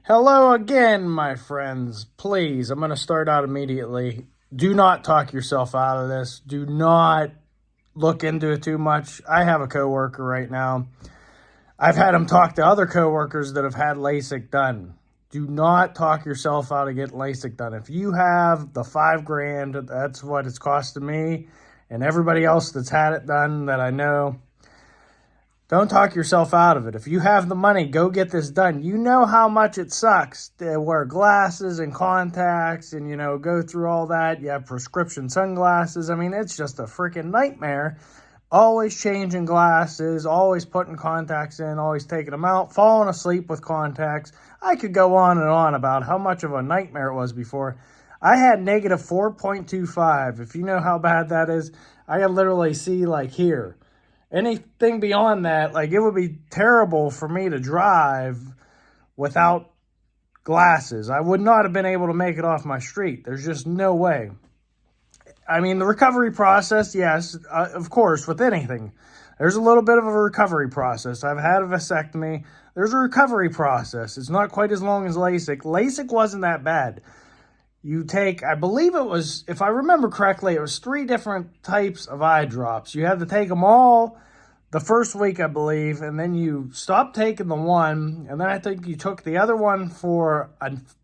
Hello again, my friends. Please, I'm going to start out immediately. Do not talk yourself out of this. Do not look into it too much. I have a coworker right now. I've had him talk to other coworkers that have had LASIK done. Do not talk yourself out of getting LASIK done. If you have the $5,000, that's what it's costing me and everybody else that's had it done that I know. Don't talk yourself out of it. If you have the money, go get this done. You know how much it sucks to wear glasses and contacts and, go through all that. You have prescription sunglasses. I mean, it's just a freaking nightmare. Always changing glasses, always putting contacts in, always taking them out, falling asleep with contacts. I could go on and on about how much of a nightmare it was before. I had negative 4.25. If you know how bad that is, I could literally see like here. Anything beyond that, like it would be terrible for me to drive without glasses. I would not have been able to make it off my street. There's just no way. I mean, the recovery process, yes, of course, with anything. There's a little bit of a recovery process. I've had a vasectomy. There's a recovery process. It's not quite as long as LASIK. LASIK wasn't that bad. You take, I believe it was, if I remember correctly, it was 3 different types of eye drops. You had to take them all the first week, I believe, and then you stopped taking the one, and then I think you took the other one for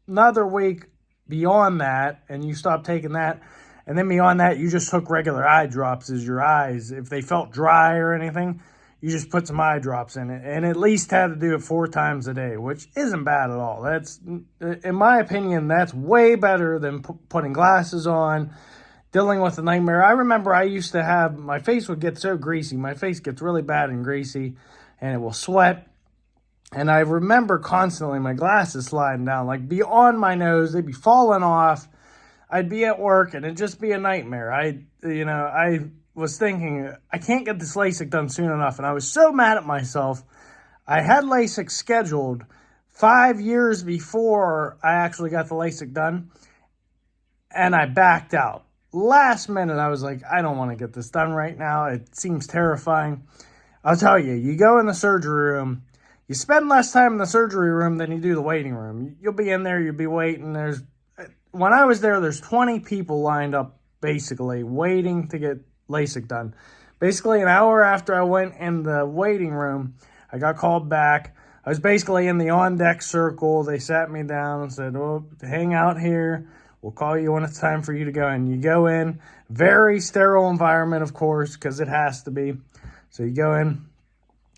another week beyond that, and you stopped taking that, and then beyond that, you just took regular eye drops as your eyes. If they felt dry or anything, you just put some eye drops in it, and at least had to do it 4 times a day, which isn't bad at all. That's, in my opinion, that's way better than putting glasses on, dealing with a nightmare. I remember I used to have, my face would get so greasy. My face gets really bad and greasy, and it will sweat. And I remember constantly my glasses sliding down, like beyond my nose. They'd be falling off. I'd be at work, and it'd just be a nightmare. I was thinking, I can't get this LASIK done soon enough. And I was so mad at myself. I had LASIK scheduled 5 years before I actually got the LASIK done. And I backed out. Last minute, I was like, I don't want to get this done right now. It seems terrifying. I'll tell you, you go in the surgery room. You spend less time in the surgery room than you do the waiting room. You'll be in there, you'll be waiting. When I was there, there's 20 people lined up, basically, waiting to get LASIK done. Basically, an hour after I went in the waiting room, I got called back. I was basically in the on-deck circle. They sat me down and said, "Oh, hang out here. We'll call you when it's time for you to go in." You go in, very sterile environment, of course, because it has to be. So you go in,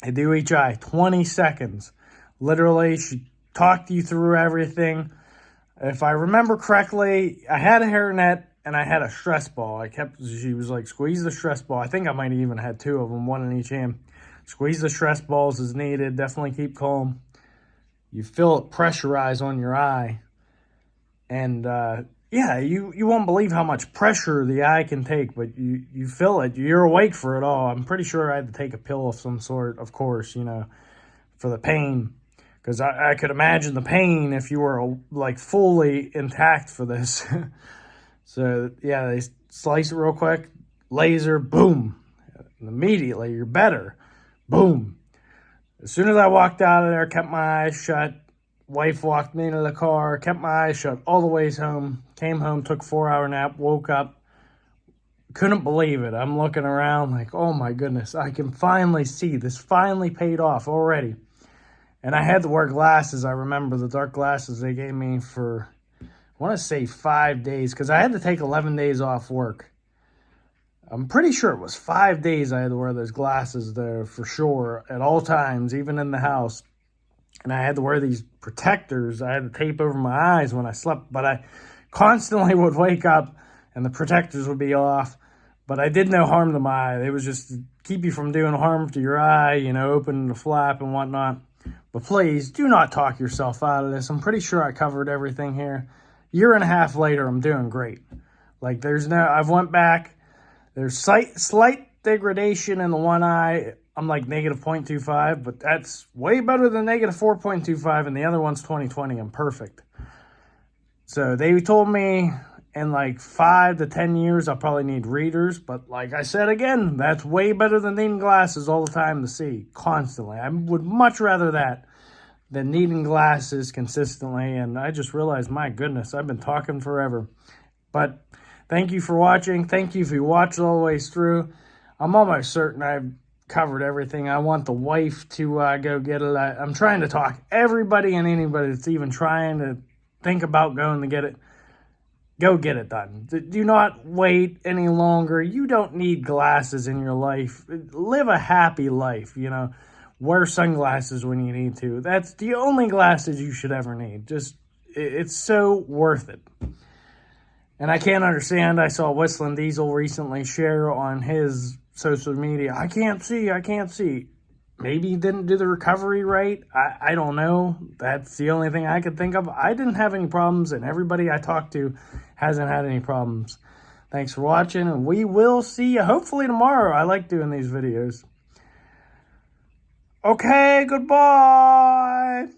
they do each eye, 20 seconds. Literally, she talked you through everything. If I remember correctly, I had a hairnet and I had a stress ball. She was like, squeeze the stress ball. I think I might have even had 2 of them, 1 in each hand. Squeeze the stress balls as needed. Definitely keep calm. You feel it pressurize on your eye. And you won't believe how much pressure the eye can take, but you feel it. You're awake for it all. I'm pretty sure I had to take a pill of some sort, of course, for the pain. Because I could imagine the pain if you were like fully intact for this. So, yeah, they slice it real quick, laser, boom. And immediately, you're better. Boom. As soon as I walked out of there, kept my eyes shut. Wife walked me into the car, kept my eyes shut all the ways home. Came home, took a 4-hour nap, woke up. Couldn't believe it. I'm looking around like, oh my goodness, I can finally see. This finally paid off already. And I had to wear glasses. I remember the dark glasses they gave me for, I want to say 5 days, because I had to take 11 days off work. I'm pretty sure it was 5 days I had to wear those glasses there for sure at all times, even in the house. And I had to wear these protectors. I had to tape over my eyes when I slept, but I constantly would wake up and the protectors would be off. But I did no harm to my eye. They was just to keep you from doing harm to your eye, opening the flap and whatnot. But please, do not talk yourself out of this. I'm pretty sure I covered everything here. 1.5 years later, I'm doing great. Like, I've went back. There's slight degradation in the one eye. I'm like negative 0.25, but that's way better than negative 4.25, and the other one's 20/20. I'm perfect. So they told me in like 5 to 10 years, I'll probably need readers. But like I said again, that's way better than needing glasses all the time to see constantly. I would much rather that than needing glasses consistently. And I just realized, my goodness, I've been talking forever. But thank you for watching. Thank you if you watched all the way through. I'm almost certain I've covered everything. I want the wife to go get it. I'm trying to talk everybody and anybody that's even trying to think about going to get it. Go get it done. Do not wait any longer. You don't need glasses in your life. Live a happy life, you know. Wear sunglasses when you need to. That's the only glasses you should ever need. Just, it's so worth it. And I can't understand. I saw Whistling Diesel recently share on his social media, I can't see. Maybe he didn't do the recovery right. I don't know. That's the only thing I could think of. I didn't have any problems, and everybody I talked to hasn't had any problems. Thanks for watching, and we will see you hopefully tomorrow. I like doing these videos. Okay, goodbye.